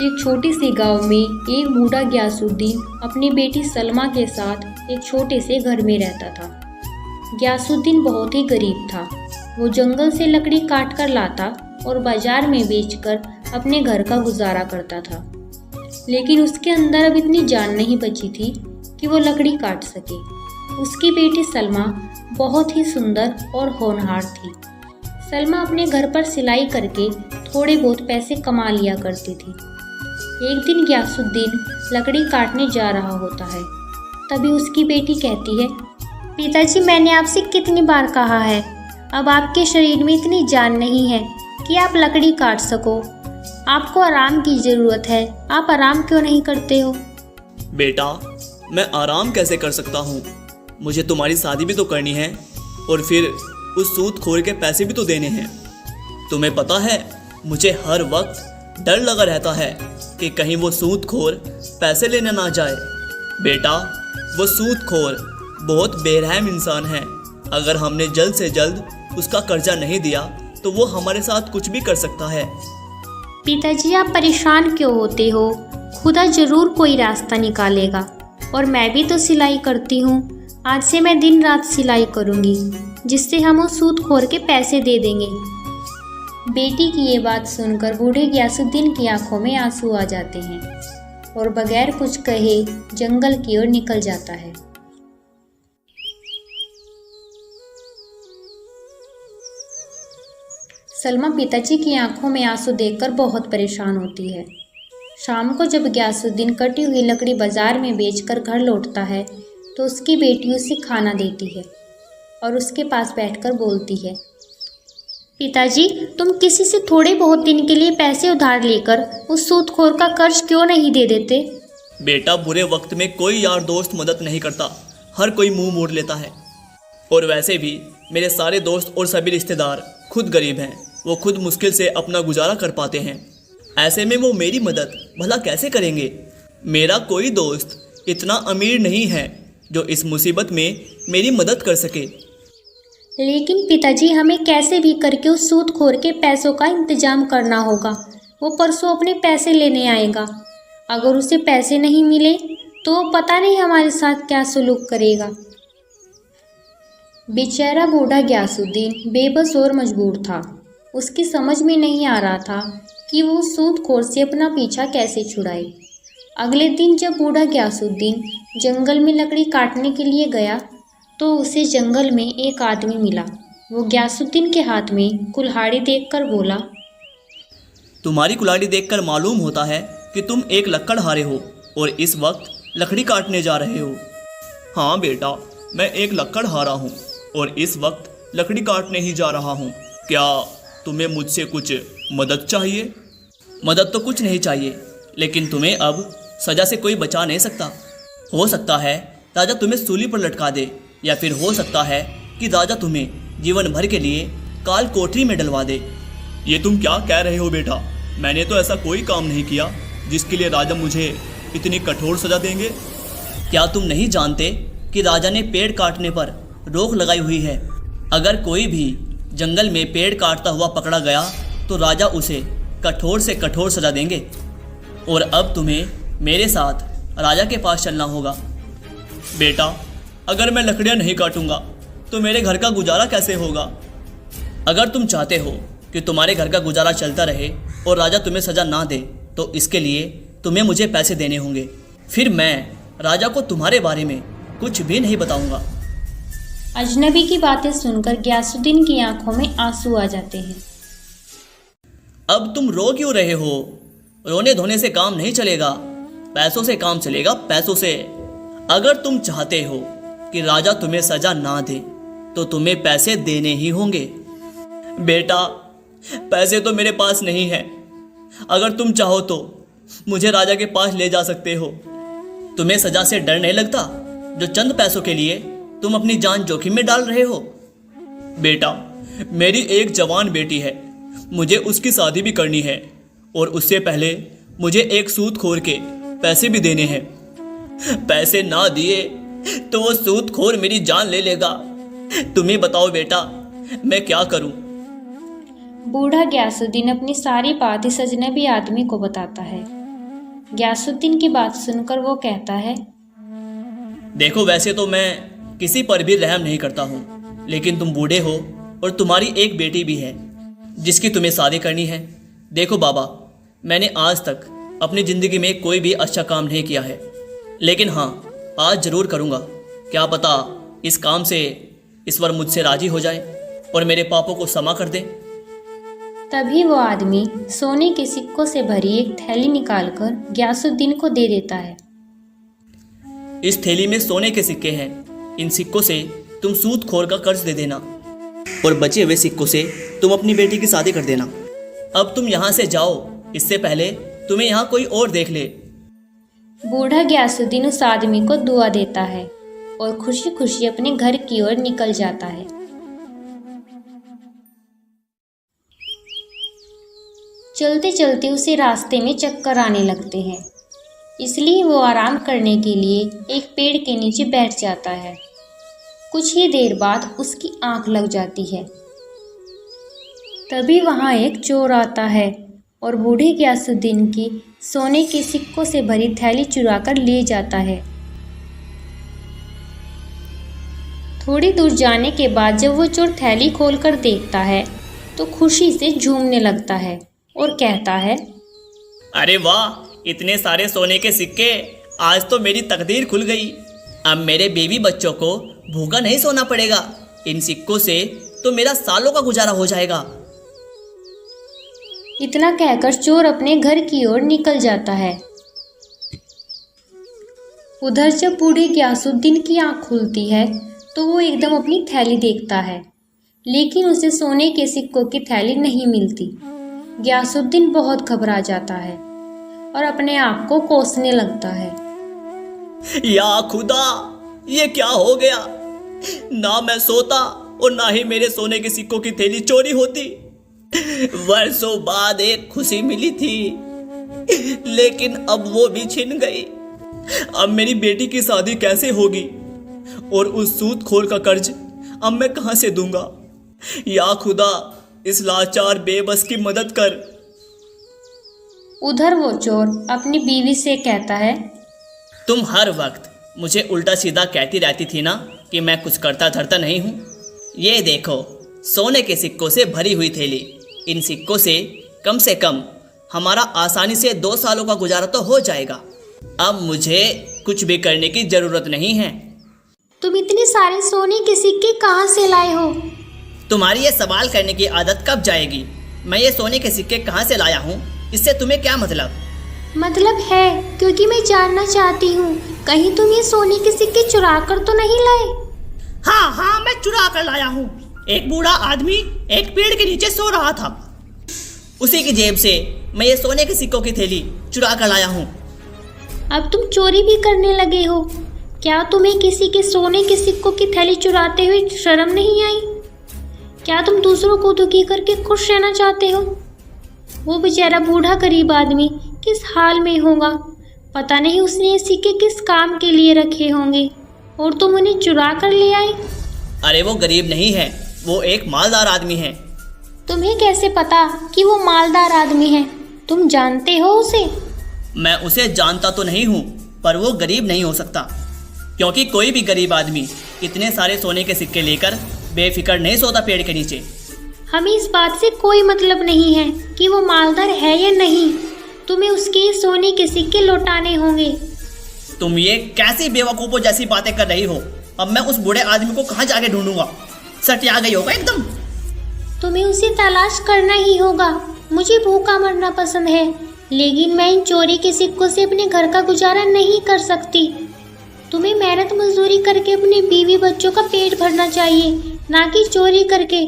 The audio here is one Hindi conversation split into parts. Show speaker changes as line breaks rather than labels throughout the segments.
एक छोटी सी गांव में एक बूढ़ा गयासुद्दीन अपनी बेटी सलमा के साथ एक छोटे से घर में रहता था। गयासुद्दीन बहुत ही गरीब था। वो जंगल से लकड़ी काट कर लाता और बाजार में बेचकर अपने घर का गुजारा करता था। लेकिन उसके अंदर अब इतनी जान नहीं बची थी कि वो लकड़ी काट सके। उसकी बेटी सलमा बहुत ही सुंदर और होनहार थी। सलमा अपने घर पर सिलाई करके थोड़े बहुत पैसे कमा लिया करती थी। एक दिन गयासुद्दीन लकड़ी काटने जा रहा होता है। तभी उसकी बेटी कहती है, पिताजी, मैंने आपसे कितनी बार कहा है, अब आपके शरीर में इतनी जान नहीं है कि आप लकड़ी काट सको। आपको आराम की ज़रूरत है, आप आराम क्यों नहीं करते हो?
बेटा, मैं आराम कैसे कर सकता हूँ? मुझे तुम्हारी शादी भी तो करनी है और फिर उस सूदखोर के पैसे भी तो देने हैं। तुम्हें पता है, मुझे हर वक्त डर लगा रहता है कि कहीं वो सूदखोर पैसे लेने ना जाए। बेटा, वो सूदखोर बहुत बेरहम इंसान है। अगर हमने जल्द से जल्द उसका कर्जा नहीं दिया तो वो हमारे साथ कुछ भी कर सकता है।
पिताजी, आप परेशान क्यों होते हो? खुदा जरूर कोई रास्ता निकालेगा। और मैं भी तो सिलाई करती हूँ। आज से मैं दिन रात सिलाई करूँगी, जिससे हम उस सूदखोर के पैसे दे देंगे। बेटी की ये बात सुनकर बूढ़े गयासुद्दीन की आंखों में आंसू आ जाते हैं और बगैर कुछ कहे जंगल की ओर निकल जाता है। सलमा पिताजी की आंखों में आंसू देखकर बहुत परेशान होती है। शाम को जब गयासुद्दीन कटी हुई लकड़ी बाजार में बेचकर घर लौटता है तो उसकी बेटी उसे खाना देती है और उसके पास बैठकर बोलती है, पिताजी, तुम किसी से थोड़े बहुत दिन के लिए पैसे उधार लेकर उस सूदखोर का कर्ज क्यों नहीं दे देते?
बेटा, बुरे वक्त में कोई यार दोस्त मदद नहीं करता, हर कोई मुंह मोड़ लेता है। और वैसे भी मेरे सारे दोस्त और सभी रिश्तेदार खुद गरीब हैं। वो खुद मुश्किल से अपना गुजारा कर पाते हैं। ऐसे में वो मेरी मदद भला कैसे करेंगे? मेरा कोई दोस्त इतना अमीर नहीं है जो इस मुसीबत में मेरी मदद कर सके।
लेकिन पिताजी, हमें कैसे भी करके उस सूदखोर के पैसों का इंतजाम करना होगा। वो परसों अपने पैसे लेने आएगा। अगर उसे पैसे नहीं मिले तो पता नहीं हमारे साथ क्या सुलूक करेगा। बेचारा बूढ़ा गयासुद्दीन बेबस और मजबूर था। उसकी समझ में नहीं आ रहा था कि वो सूदखोर से अपना पीछा कैसे छुड़ाए। अगले दिन जब बूढ़ा गयासुद्दीन जंगल में लकड़ी काटने के लिए गया तो उसे जंगल में एक आदमी मिला। वो गयासुद्दीन के हाथ में कुल्हाड़ी देखकर बोला,
तुम्हारी कुल्हाड़ी देखकर मालूम होता है कि तुम एक लकड़हारे हो और इस वक्त लकड़ी काटने जा रहे हो। हाँ बेटा, मैं एक लकड़हारा हूँ और इस वक्त लकड़ी काटने ही जा रहा हूँ। क्या तुम्हें मुझसे कुछ मदद चाहिए? मदद तो कुछ नहीं चाहिए, लेकिन तुम्हें अब सज़ा से कोई बचा नहीं सकता। हो सकता है राजा तुम्हें सूली पर लटका दे, या फिर हो सकता है कि राजा तुम्हें जीवन भर के लिए काल कोठरी में डलवा दे। ये तुम क्या कह रहे हो बेटा? मैंने तो ऐसा कोई काम नहीं किया जिसके लिए राजा मुझे इतनी कठोर सज़ा देंगे। क्या तुम नहीं जानते कि राजा ने पेड़ काटने पर रोक लगाई हुई है? अगर कोई भी जंगल में पेड़ काटता हुआ पकड़ा गया तो राजा उसे कठोर से कठोर सज़ा देंगे। और अब तुम्हें मेरे साथ राजा के पास चलना होगा। बेटा, अगर मैं लकड़ियाँ नहीं काटूंगा तो मेरे घर का गुजारा कैसे होगा? अगर तुम चाहते हो कि तुम्हारे घर का गुजारा चलता रहे और राजा तुम्हें सज़ा ना दे तो इसके लिए तुम्हें मुझे पैसे देने होंगे। फिर मैं राजा को तुम्हारे बारे में कुछ भी नहीं बताऊंगा।
अजनबी की बातें सुनकर गयासुद्दीन की आंखों में आंसू आ जाते हैं।
अब तुम रो क्यों रहे हो? रोने धोने से काम नहीं चलेगा, पैसों से काम चलेगा, पैसों से। अगर तुम चाहते हो कि राजा तुम्हें सजा ना दे तो तुम्हें पैसे देने ही होंगे। बेटा, पैसे तो मेरे पास नहीं है। अगर तुम चाहो तो मुझे राजा के पास ले जा सकते हो। तुम्हें सजा से डर नहीं लगता जो चंद पैसों के लिए तुम अपनी जान जोखिम में डाल रहे हो? बेटा, मेरी एक जवान बेटी है, मुझे उसकी शादी भी करनी है और उससे पहले मुझे एक सूदखोर के पैसे भी देने हैं। पैसे ना दिए तो वो सूदखोर मेरी जान ले लेगा। तुम्हें बताओ बेटा, मैं क्या करूं?
बूढ़ा गयासुद्दीन अपनी सारी बात इस अजनबी आदमी को बताता है गयासुद्दीन की बात सुनकर वो कहता है,
देखो वैसे तो मैं किसी पर भी रहम नहीं करता हूँ, लेकिन तुम बूढ़े हो और तुम्हारी एक बेटी भी है जिसकी तुम्हें शादी करनी है। देखो बाबा, मैंने आज तक अपनी ज़िंदगी में कोई भी अच्छा काम नहीं किया है, लेकिन हाँ आज ज़रूर करूँगा। क्या पता इस काम से ईश्वर मुझसे राजी हो जाए और मेरे पापों को क्षमा कर दे।
तभी वो आदमी सोने के सिक्कों से भरी एक थैली निकालकर गयासुद्दीन को दे देता है।
इस थैली में सोने के सिक्के हैं। इन सिक्कों से तुम सूदखोर का कर्ज दे देना और बचे हुए सिक्कों से तुम अपनी बेटी की शादी कर देना। अब तुम यहाँ से जाओ, इससे पहले तुम्हें यहाँ कोई और देख ले।
बूढ़ा गयासुद्दीन उस आदमी को दुआ देता है और खुशी खुशी अपने घर की ओर निकल जाता है। चलते चलते उसे रास्ते में चक्कर आने लगते हैं, इसलिए वो आराम करने के लिए एक पेड़ के नीचे बैठ जाता है। कुछ ही देर बाद उसकी आंख लग जाती है। तभी वहाँ एक चोर आता है और बूढ़े गयासुद्दीन की सोने के सिक्कों से भरी थैली चुरा कर ले जाता है। थोड़ी दूर जाने के बाद जब वो चोर थैली खोलकर देखता है तो खुशी से झूमने लगता है और कहता है,
अरे वाह, इतने सारे सोने के सिक्के, आज तो मेरी तकदीर खुल गई। अब मेरे बेबी बच्चों को भूखा नहीं सोना पड़ेगा। इन सिक्कों से तो मेरा सालों का गुजारा हो जाएगा।
इतना कहकर चोर अपने घर की ओर निकल जाता है। उधर जब बूढ़े गयासुद्दीन की आंख खुलती है तो वो एकदम अपनी थैली देखता है, लेकिन उसे सोने के सिक्कों की थैली नहीं मिलती। गयासुद्दीन बहुत घबरा जाता है और अपने आप को कोसने लगता है।
या खुदा, ये क्या हो गया? ना मैं सोता और ना ही मेरे सोने के सिक्कों की थैली चोरी होती। वर्षों बाद एक खुशी मिली थी, लेकिन अब वो भी छिन गई। अब मेरी बेटी की शादी कैसे होगी और उस सूदखोर का कर्ज अब मैं कहां से दूंगा? या खुदा, इस लाचार बेबस की मदद कर।
उधर वो चोर अपनी बीवी से कहता है,
तुम हर वक्त मुझे उल्टा सीधा कहती रहती थी ना कि मैं कुछ करता धरता नहीं हूँ। ये देखो, सोने के सिक्कों से भरी हुई थैली। इन सिक्कों से कम हमारा आसानी से 2 सालों का गुजारा तो हो जाएगा। अब मुझे कुछ भी करने की जरूरत नहीं है।
तुम इतने सारे सोने के सिक्के कहाँ से लाए हो?
तुम्हारी ये सवाल करने की आदत कब जाएगी? मैं ये सोने के सिक्के कहाँ से लाया हूँ, इससे तुम्हें क्या मतलब?
मतलब है, क्योंकि मैं जानना चाहती हूँ, कहीं तुम ये सोने के सिक्के चुरा कर तो नहीं लाए?
हाँ, मैं चुरा कर लाया हूँ। एक बूढ़ा आदमी एक पेड़ के नीचे सो रहा था, उसी की जेब से मैं ये सोने के सिक्कों की थैली चुरा कर लाया हूँ।
अब तुम चोरी भी करने लगे हो? क्या तुम्हें किसी के सोने के सिक्कों की थैली चुराते हुए शर्म नहीं आई? क्या तुम दूसरों को दुखी करके खुश रहना चाहते हो? वो बेचारा बूढ़ा गरीब आदमी किस हाल में होगा, पता नहीं उसने ये सिक्के किस काम के लिए रखे होंगे और तुम उन्हें चुरा कर ले आए।
अरे वो गरीब नहीं है, वो एक मालदार आदमी है।
तुम्हें कैसे पता कि वो मालदार आदमी है? तुम जानते हो उसे?
मैं उसे जानता तो नहीं हूँ, पर वो गरीब नहीं हो सकता, क्योंकि कोई भी गरीब आदमी इतने सारे सोने के सिक्के लेकर बेफिक्र नहीं सोता पेड़ के नीचे।
हमें इस बात से कोई मतलब नहीं है कि वो मालदार है या नहीं, तुम्हें उसके सोने के सिक्के लौटाने होंगे।
तुम ये कैसी बेवकूफ़ों जैसी बातें कर रही हो? अब मैं उस बूढ़े आदमी को कहाँ जाके ढूंढूंगा? सटिया गई होगा एकदम।
तुम्हें उसे तलाश करना ही होगा। मुझे भूखा मरना पसंद है, लेकिन मैं इन चोरी के सिक्कों से अपने घर का गुजारा नहीं कर सकती। तुम्हें मेहनत मजदूरी करके अपने बीवी बच्चों का पेट भरना चाहिए, ना कि चोरी करके।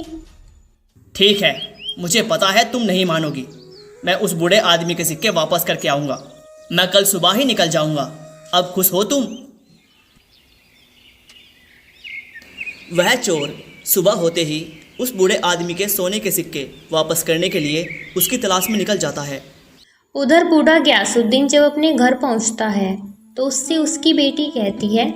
ठीक है, मुझे पता है तुम नहीं मानोगी। मैं उस बूढ़े आदमी के सिक्के वापस करके आऊँगा। मैं कल सुबह ही निकल जाऊँगा। अब खुश हो तुम? वह चोर सुबह होते ही उस बूढ़े आदमी के सोने के सिक्के वापस करने के लिए उसकी तलाश में निकल जाता है।
उधर बूढ़ा गयासुद्दीन जब अपने घर पहुंचता है तो उससे उसकी बेटी कहती है,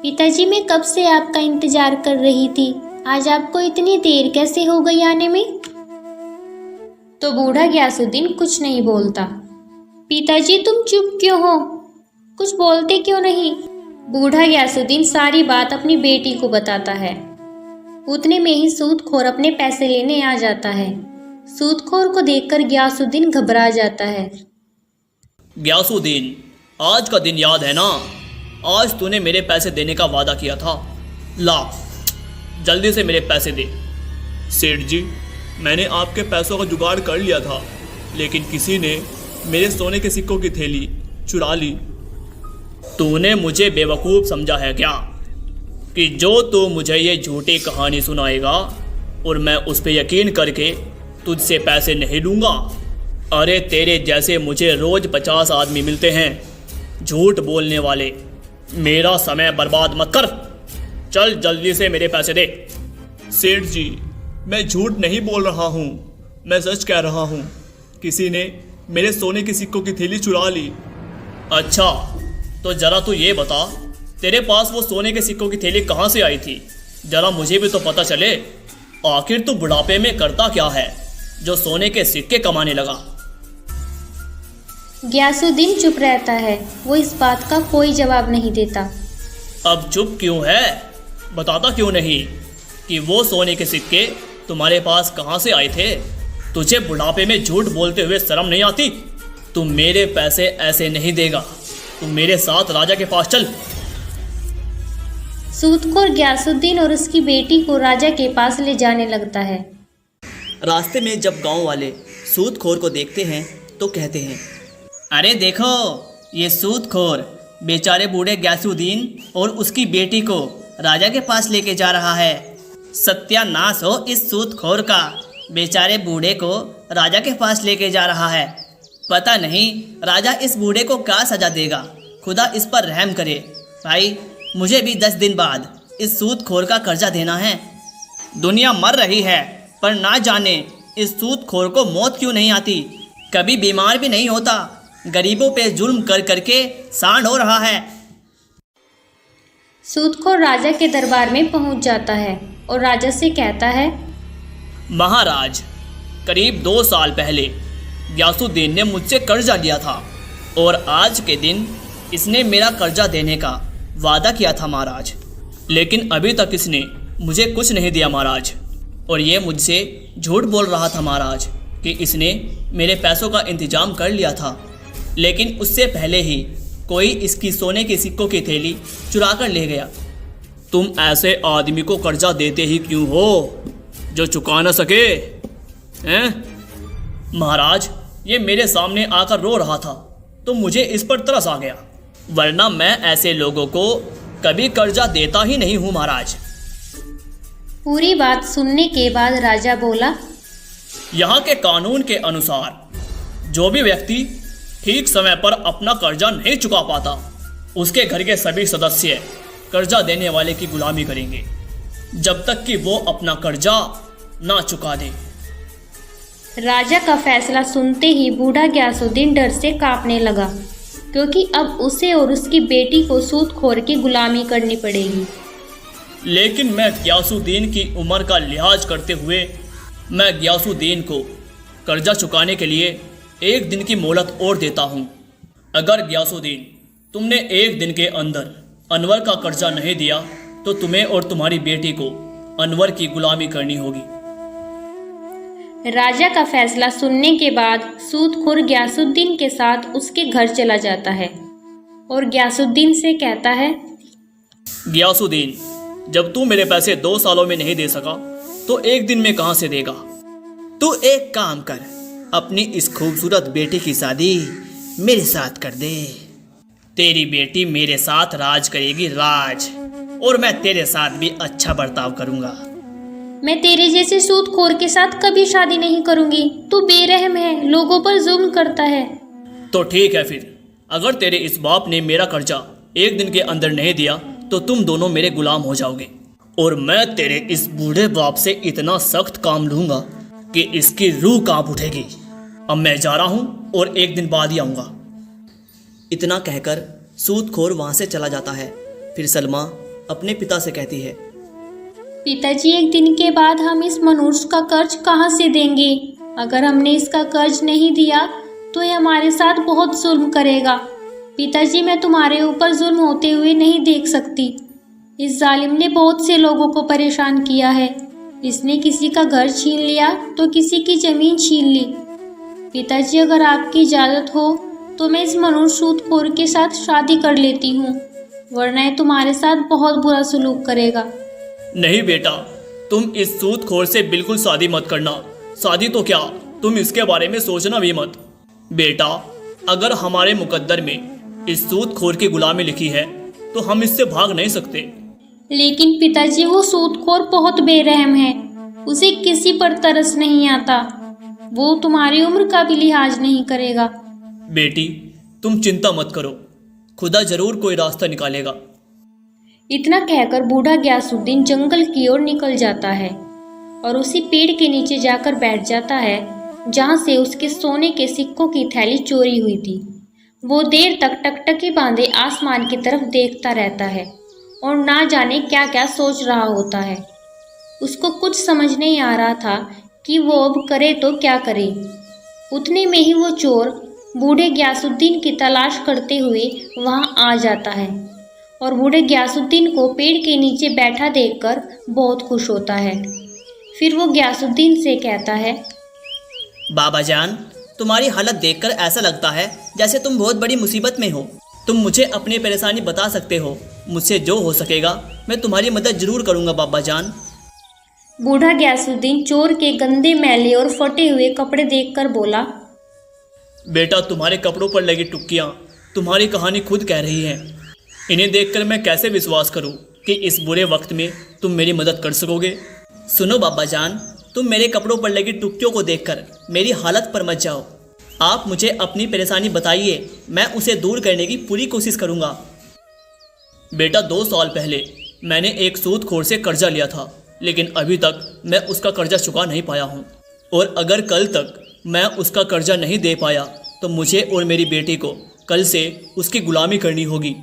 पिताजी, मैं कब से आपका इंतजार कर रही थी, आज आपको इतनी देर कैसे हो गई आने में? तो बूढ़ा गयासुद्दीन कुछ नहीं बोलता। पिताजी तुम चुप क्यों हो? कुछ बोलते क्यों नहीं? बूढ़ा गयासुद्दीन सारी बात अपनी बेटी को बताता है। उतने में ही सूदखोर अपने पैसे लेने आ जाता है। सूदखोर को देखकर गयासुद्दीन घबरा जाता है।
गयासुद्दीन, आज का दिन याद है ना? आज तूने मेरे पैसे देने का वादा किया था। ला, जल्दी से मेरे पैसे दे। सेठ जी, मैंने आपके पैसों का जुगाड़ कर लिया था, लेकिन किसी ने मेरे सोने के सिक्कों की थैली चुरा ली। तूने मुझे बेवकूफ़ समझा है क्या कि जो तू मुझे ये झूठी कहानी सुनाएगा और मैं उस पर यकीन करके तुझसे पैसे नहीं लूँगा? अरे तेरे जैसे मुझे रोज़ 50 आदमी मिलते हैं झूठ बोलने वाले। मेरा समय बर्बाद मत कर। चल जल्दी से मेरे पैसे दे। सेठ जी, मैं झूठ नहीं बोल रहा हूँ, मैं सच कह रहा हूँ। किसी ने मेरे सोने के सिक्कों की थैली चुरा ली। अच्छा, तो जरा तू ये बता, तेरे पास वो सोने के सिक्कों की थैली कहाँ से आई थी? जरा मुझे भी तो पता चले। आखिर तू बुढ़ापे में करता क्या है जो सोने के सिक्के कमाने लगा?
गयासुद्दीन चुप रहता है। वो इस बात का कोई जवाब नहीं देता।
अब चुप क्यों है? बताता क्यों नहीं कि वो सोने के सिक्के तुम्हारे पास कहाँ से आए थे? तुझे बुढ़ापे में झूठ बोलते हुए शर्म नहीं आती? तू मेरे पैसे ऐसे नहीं देगा। तू मेरे साथ राजा के पास चल।
सूदखोर गयासुद्दीन और उसकी बेटी को राजा के पास ले जाने लगता है।
रास्ते में जब गांव वाले सूदखोर को देखते हैं तो कहते हैं, अरे देखो, ये सूदखोर बेचारे बूढ़े गयासुद्दीन और उसकी बेटी को राजा के पास लेके जा रहा है। सत्यानाश हो इस सूदखोर का, बेचारे बूढ़े को राजा के पास लेके जा रहा है। पता नहीं राजा इस बूढ़े को क्या सजा देगा। खुदा इस पर रहम करे। भाई, मुझे भी 10 दिन बाद इस सूदखोर का कर्जा देना है। दुनिया मर रही है, पर ना जाने इस सूदखोर को मौत क्यों नहीं आती। कभी बीमार भी नहीं होता, गरीबों पे जुल्म कर करके सांड हो रहा है।
सूदखोर राजा के दरबार में पहुंच जाता है और राजा से कहता है,
महाराज, करीब 2 साल पहले गयासुद्दीन ने मुझसे कर्जा लिया था और आज के दिन इसने मेरा कर्जा देने का वादा किया था महाराज, लेकिन अभी तक इसने मुझे कुछ नहीं दिया महाराज। और ये मुझसे झूठ बोल रहा था महाराज कि इसने मेरे पैसों का इंतजाम कर लिया था, लेकिन उससे पहले ही कोई इसकी सोने के सिक्कों की थैली चुरा कर ले गया। तुम ऐसे आदमी को कर्जा देते ही क्यों हो जो चुका न सके? हैं? महाराज, ये मेरे सामने आकर रो रहा था तो मुझे इस पर तरस आ गया, वरना मैं ऐसे लोगों को कभी कर्जा देता ही नहीं हूँ महाराज।
पूरी बात सुनने के बाद राजा बोला,
यहाँ के कानून के अनुसार जो भी व्यक्ति ठीक समय पर अपना कर्जा नहीं चुका पाता, उसके घर के सभी सदस्य कर्जा देने वाले की गुलामी करेंगे जब तक कि वो अपना कर्जा ना चुका दे।
राजा का फैसला सुनते ही बूढ़ा गयासुद्दीन डर से कांपने लगा, क्योंकि अब उसे और उसकी बेटी को सूदखोर की गुलामी करनी पड़ेगी।
लेकिन मैं गयासुद्दीन की उम्र का लिहाज करते हुए मैं गयासुद्दीन को कर्जा चुकाने के लिए 1 दिन की मोहलत और देता हूँ। अगर गयासुद्दीन तुमने 1 दिन के अंदर अनवर का कर्जा नहीं दिया तो तुम्हें और तुम्हारी बेटी को अनवर की गुलामी करनी होगी।
राजा का फैसला सुनने के बाद सूदखोर गयासुद्दीन के साथ उसके घर चला जाता है और गयासुद्दीन से कहता है,
गयासुद्दीन, जब तू मेरे पैसे 2 सालों में नहीं दे सका तो 1 दिन में कहाँ से देगा? तू एक काम कर, अपनी इस खूबसूरत बेटी की शादी मेरे साथ कर दे। तेरी बेटी मेरे साथ राज करेगी, राज, और मैं तेरे साथ भी अच्छा बर्ताव करूँगा।
मैं तेरे जैसे सूदखोर के साथ कभी शादी नहीं करूंगी। तू बेरहम है, लोगों पर जुल्म करता है।
तो ठीक है, फिर अगर तेरे इस बाप ने मेरा कर्जा 1 दिन के अंदर नहीं दिया तो तुम दोनों मेरे गुलाम हो जाओगे, और मैं तेरे इस बूढ़े बाप से इतना सख्त काम लूँगा कि इसकी रूह कांप उठेगी। अब मैं जा रहा हूँ और 1 दिन बाद ही आऊँगा। इतना कहकर सूदखोर वहाँ से चला जाता है। फिर सलमा अपने पिता से कहती है,
पिताजी, 1 दिन के बाद हम इस मनुष्य का कर्ज कहाँ से देंगे? अगर हमने इसका कर्ज नहीं दिया तो ये हमारे साथ बहुत जुल्म करेगा। पिताजी, मैं तुम्हारे ऊपर जुल्म होते हुए नहीं देख सकती। इस जालिम ने बहुत से लोगों को परेशान किया है। इसने किसी का घर छीन लिया तो किसी की ज़मीन छीन ली। पिताजी, अगर आपकी इजाज़त हो तो मैं इस मनुष्य सूदखोर के साथ शादी कर लेती हूँ, वरना ये तुम्हारे साथ बहुत बुरा सलूक करेगा।
नहीं बेटा, तुम इस सूदखोर से बिल्कुल शादी मत करना। शादी तो क्या, तुम इसके बारे में सोचना भी मत। बेटा, अगर हमारे मुकद्दर में इस सूदखोर की गुलामी लिखी है तो हम इससे भाग नहीं सकते।
लेकिन पिताजी, वो सूदखोर बहुत बेरहम है। उसे किसी पर तरस नहीं आता। वो तुम्हारी उम्र का भी लिहाज नहीं करेगा।
बेटी, तुम चिंता मत करो, खुदा जरूर कोई रास्ता निकालेगा।
इतना कहकर बूढ़ा गयासुद्दीन जंगल की ओर निकल जाता है और उसी पेड़ के नीचे जाकर बैठ जाता है जहाँ से उसके सोने के सिक्कों की थैली चोरी हुई थी। वो देर तक टकटकी बांधे आसमान की तरफ देखता रहता है और ना जाने क्या क्या सोच रहा होता है। उसको कुछ समझ नहीं आ रहा था कि वो अब करे तो क्या करे। उतने में ही वो चोर बूढ़े गयासुद्दीन की तलाश करते हुए वहाँ आ जाता है और बूढ़े गयासुद्दीन को पेड़ के नीचे बैठा देखकर बहुत खुश होता है। फिर वो गयासुद्दीन से कहता है,
बाबा जान, तुम्हारी हालत देखकर ऐसा लगता है जैसे तुम बहुत बड़ी मुसीबत में हो। तुम मुझे अपनी परेशानी बता सकते हो। मुझसे जो हो सकेगा मैं तुम्हारी मदद जरूर करूँगा बाबा जान।
बूढ़ा गयासुद्दीन चोर के गंदे मैले और फटे हुए कपड़े देखकर बोला,
बेटा, तुम्हारे कपड़ों पर लगी टुक्कियाँ तुम्हारी कहानी खुद कह रही हैं। इन्हें देखकर मैं कैसे विश्वास करूं कि इस बुरे वक्त में तुम मेरी मदद कर सकोगे। सुनो बाबा जान, तुम मेरे कपड़ों पर लगी टुक्कियों को देखकर मेरी हालत पर मत जाओ। आप मुझे अपनी परेशानी बताइए, मैं उसे दूर करने की पूरी कोशिश करूंगा। बेटा, 2 साल पहले मैंने एक सूदखोर से कर्जा लिया था, लेकिन अभी तक मैं उसका कर्जा चुका नहीं पाया हूँ। और अगर कल तक मैं उसका कर्जा नहीं दे पाया तो मुझे और मेरी बेटी को कल से उसकी गुलामी करनी होगी।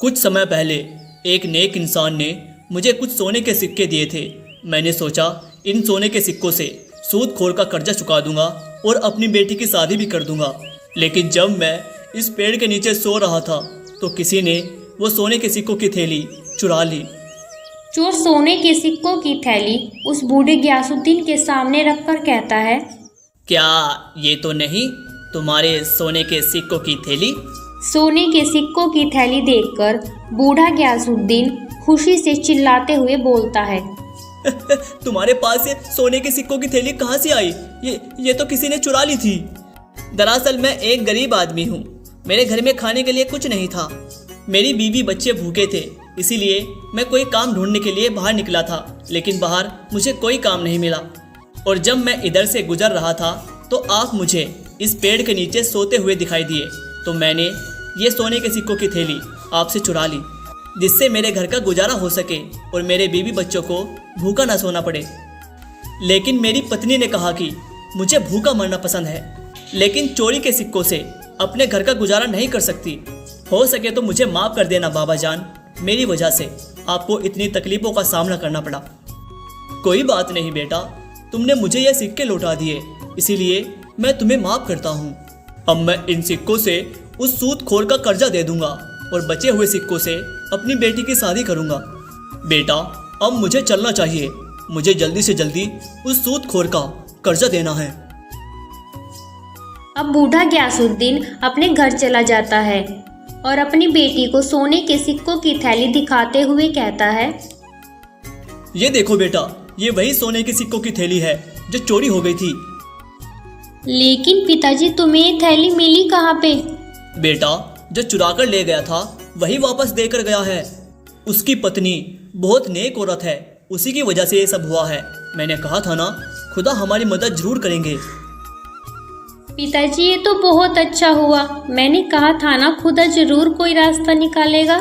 कुछ समय पहले एक नेक इंसान ने मुझे कुछ सोने के सिक्के दिए थे। मैंने सोचा इन सोने के सिक्कों से सूदखोर का कर्जा चुका दूंगा और अपनी बेटी की शादी भी कर दूंगा। लेकिन जब मैं इस पेड़ के नीचे सो रहा था तो किसी ने वो सोने के सिक्कों की थैली चुरा ली।
चोर सोने के सिक्कों की थैली उस बूढ़े गयासुद्दीन के सामने रखकर कहता है,
क्या ये तो नहीं तुम्हारे सोने के सिक्कों की थैली?
सोने के सिक्कों की थैली देखकर बूढ़ा गयासुद्दीन खुशी से चिल्लाते हुए बोलता है,
तुम्हारे पास ये सोने के सिक्कों की थैली कहाँ से आई? ये तो किसी ने चुरा ली थी। दरअसल मैं एक गरीब आदमी हूँ। मेरे घर में खाने के लिए कुछ नहीं था। मेरी बीवी बच्चे भूखे थे, इसीलिए मैं कोई काम ढूंढने के लिए बाहर निकला था, लेकिन बाहर मुझे कोई काम नहीं मिला। और जब मैं इधर से गुजर रहा था तो आप मुझे इस पेड़ के नीचे सोते हुए दिखाई दिए, तो मैंने ये सोने के सिक्कों की थैली आपसे चुरा ली, जिससे मेरे घर का गुजारा हो सके और मेरे बीवी बच्चों को भूखा ना सोना पड़े। लेकिन मेरी पत्नी ने कहा कि मुझे भूखा मरना पसंद है, लेकिन चोरी के सिक्कों से अपने घर का गुजारा नहीं कर सकती। हो सके तो मुझे माफ़ कर देना बाबा जान, मेरी वजह से आपको इतनी तकलीफ़ों का सामना करना पड़ा। कोई बात नहीं बेटा, तुमने मुझे ये सिक्के लौटा दिए, इसीलिए मैं तुम्हें माफ़ करता हूँ। अब मैं इन सिक्कों से उस सूदखोर का कर्जा दे दूंगा और बचे हुए सिक्कों से अपनी बेटी की शादी करूंगा। बेटा, अब मुझे चलना चाहिए। मुझे जल्दी से जल्दी उस सूदखोर का कर्जा देना है।
अब बूढ़ा गयासुद्दीन अपने घर चला जाता है और अपनी बेटी को सोने के सिक्कों की थैली दिखाते हुए कहता है,
ये देखो बेटा, ये वही सोने के सिक्कों की थैली है जो चोरी हो गई थी।
लेकिन पिताजी, तुम्हें ये थैली मिली कहाँ पे?
बेटा, जो चुरा कर ले गया था वही वापस देकर गया है। उसकी पत्नी बहुत नेक औरत है, उसी की वजह से ये सब हुआ है। मैंने कहा था ना, खुदा हमारी मदद जरूर करेंगे।
पिताजी, ये तो बहुत अच्छा हुआ। मैंने कहा था ना, खुदा जरूर कोई रास्ता निकालेगा।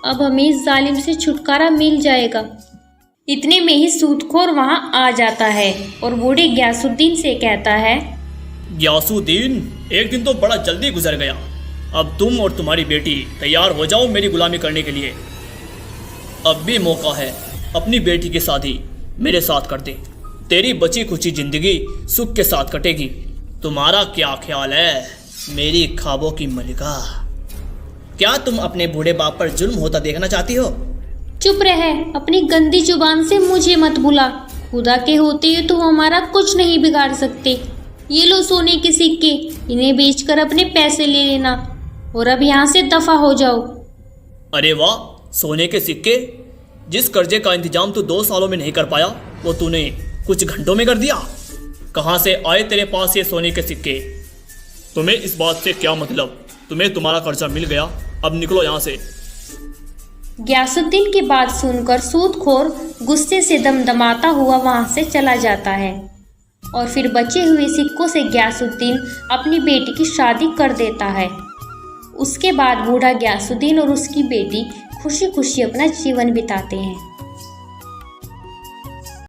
अब हमें इस जालिम से छुटकारा मिल जाएगा। इतने में ही सूदखोर वहां आ जाता है और बूढ़े गयासुद्दीन से कहता है,
गयासुद्दीन, एक दिन तो बड़ा जल्दी गुजर गया। अब तुम और तुम्हारी बेटी तैयार हो जाओ मेरी गुलामी करने के लिए। अब भी मौका है, अपनी बेटी की शादी मेरे साथ कर दे। तेरी बची खुची जिंदगी सुख के साथ कटेगी। तुम्हारा क्या ख्याल है मेरी ख्वाबों की मलिका? क्या तुम अपने बूढ़े बाप पर जुल्म होता देखना चाहती हो?
चुप रहे, अपनी गंदी जुबान से मुझे मत भुला। खुदा के होते हुए तुम हमारा कुछ नहीं बिगाड़ सकते। ये लो सोने के सिक्के, इन्हें बेचकर अपने पैसे ले लेना और अब यहाँ से दफा हो जाओ।
अरे वाह, सोने के सिक्के! जिस कर्जे का इंतजाम तू 2 सालों में नहीं कर पाया वो तूने कुछ घंटों में कर दिया। कहाँ से आए तेरे पास ये सोने के सिक्के? तुम्हें इस बात से क्या मतलब? तुम्हें तुम्हारा कर्जा मिल गया, अब निकलो यहाँ से।
गयासुद्दीन की बात सुनकर सूदखोर गुस्से से दमदमाता हुआ वहां से चला जाता है और फिर बचे हुए सिक्कों से गयासुद्दीन अपनी बेटी की शादी कर देता है। उसके बाद बूढ़ा गयासुद्दीन और उसकी बेटी खुशी खुशी अपना जीवन बिताते हैं।